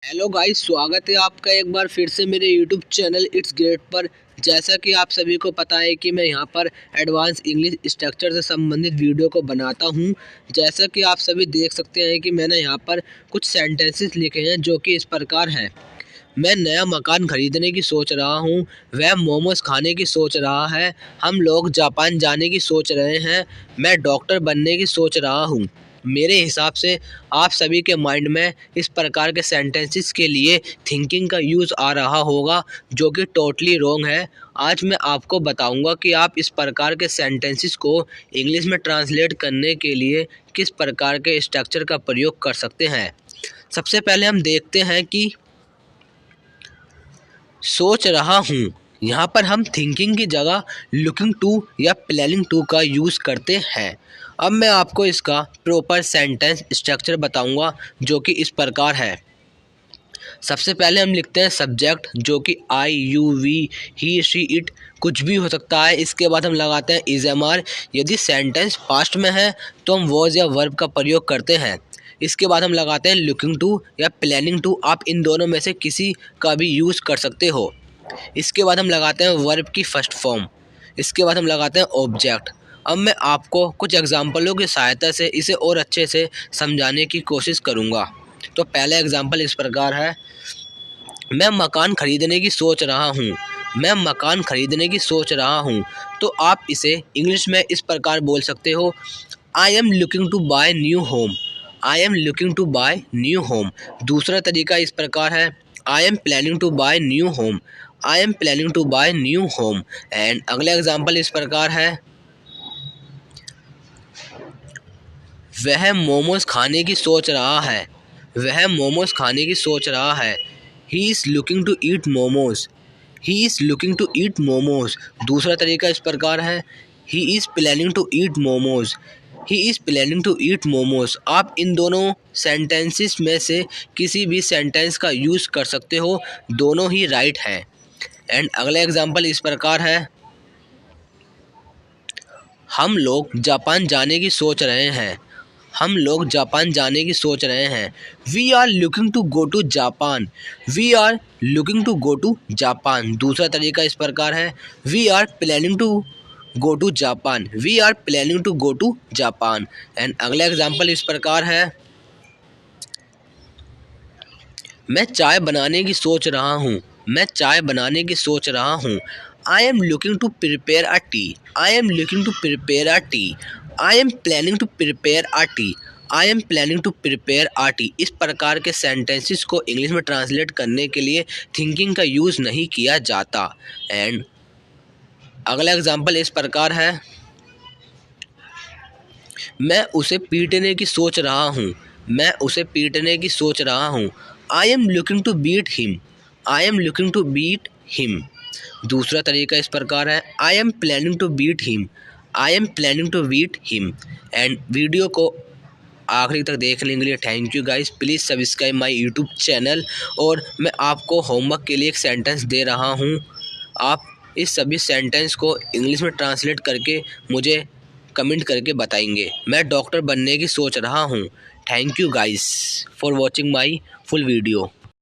Hello guys, स्वागत है आपका एक बार फिर से मेरे यूट्यूब चैनल इट्स ग्रेट पर। जैसा कि आप सभी को पता है कि मैं यहाँ पर एडवांस इंग्लिश स्ट्रक्चर से संबंधित वीडियो को बनाता हूँ। जैसा कि आप सभी देख सकते हैं कि मैंने यहाँ पर कुछ सेंटेंसेस लिखे हैं जो कि इस प्रकार हैं। मैं नया मकान खरीदने की सोच रहा हूँ, वह मोमोज खाने की सोच रहा है, हम लोग जापान जाने की सोच रहे हैं, मैं डॉक्टर बनने की सोच रहा हूँ। मेरे हिसाब से आप सभी के माइंड में इस प्रकार के सेंटेंसेस के लिए थिंकिंग का यूज़ आ रहा होगा, जो कि टोटली रॉन्ग है। आज मैं आपको बताऊंगा कि आप इस प्रकार के सेंटेंसेस को इंग्लिश में ट्रांसलेट करने के लिए किस प्रकार के स्ट्रक्चर का प्रयोग कर सकते हैं। सबसे पहले हम देखते हैं कि सोच रहा हूँ, यहाँ पर हम थिंकिंग की जगह लुकिंग टू या प्लानिंग टू का यूज़ करते हैं। अब मैं आपको इसका प्रॉपर सेंटेंस स्ट्रक्चर बताऊंगा, जो कि इस प्रकार है। सबसे पहले हम लिखते हैं सब्जेक्ट, जो कि I, you, we, he, she, it कुछ भी हो सकता है। इसके बाद हम लगाते हैं इज, एम, आर। यदि सेंटेंस पास्ट में है तो हम वॉज या वर्ब का प्रयोग करते हैं। इसके बाद हम लगाते हैं लुकिंग टू या प्लानिंग टू, आप इन दोनों में से किसी का भी यूज़ कर सकते हो। इसके बाद हम लगाते हैं वर्ब की फर्स्ट फॉर्म। इसके बाद हम लगाते हैं ऑब्जेक्ट। अब मैं आपको कुछ एग्जाम्पलों की सहायता से इसे और अच्छे से समझाने की कोशिश करूँगा। तो पहला एग्जाम्पल इस प्रकार है, मैं मकान खरीदने की सोच रहा हूँ। मैं मकान खरीदने की सोच रहा हूँ। तो आप इसे इंग्लिश में इस प्रकार बोल सकते हो, I am looking to buy new home. I am looking to buy new home. दूसरा तरीका इस प्रकार है, I am planning to buy new home. I am planning to buy new home. And अगला एग्जाम्पल इस प्रकार है, वह मोमोज खाने की सोच रहा है। वह मोमोज खाने की सोच रहा है। He is looking to eat momos. He is looking to eat momos. दूसरा तरीका इस प्रकार है, he is planning to eat momos. He is planning to eat momos. आप इन दोनों सेंटेंसेस में से किसी भी सेंटेंस का यूज़ कर सकते हो, दोनों ही राइट हैं। एंड अगला एग्जाम्पल इस प्रकार है, हम लोग जापान जाने की सोच रहे हैं। हम लोग जापान जाने की सोच रहे हैं। We are looking to go to Japan. We are looking to go to Japan. दूसरा तरीका इस प्रकार है, we are planning to go to Japan. We are planning to go to Japan. And अगला एग्जाम्पल इस प्रकार है, मैं चाय बनाने की सोच रहा हूँ। मैं चाय बनाने की सोच रहा हूँ। I am looking to prepare a tea. I am looking to prepare a tea. I am planning to prepare a tea. I am planning to prepare a tea. इस प्रकार के सेंटेंसेस को इंग्लिश में ट्रांसलेट करने के लिए thinking का use नहीं किया जाता। एंड अगला एग्जाम्पल इस प्रकार है, मैं उसे पीटने की सोच रहा हूँ। मैं उसे पीटने की सोच रहा हूँ। I am looking to beat him. I am looking to beat him. दूसरा तरीका इस प्रकार है, I am planning to beat him. I am planning to beat him. And video को आखिरी तक देखने के लिए thank you guys. Please subscribe my YouTube channel. और मैं आपको होमवर्क के लिए एक सेंटेंस दे रहा हूँ, आप इस सभी सेंटेंस को इंग्लिश में ट्रांसलेट करके मुझे कमेंट करके बताएंगे। मैं डॉक्टर बनने की सोच रहा हूँ। Thank you guys for watching my full video.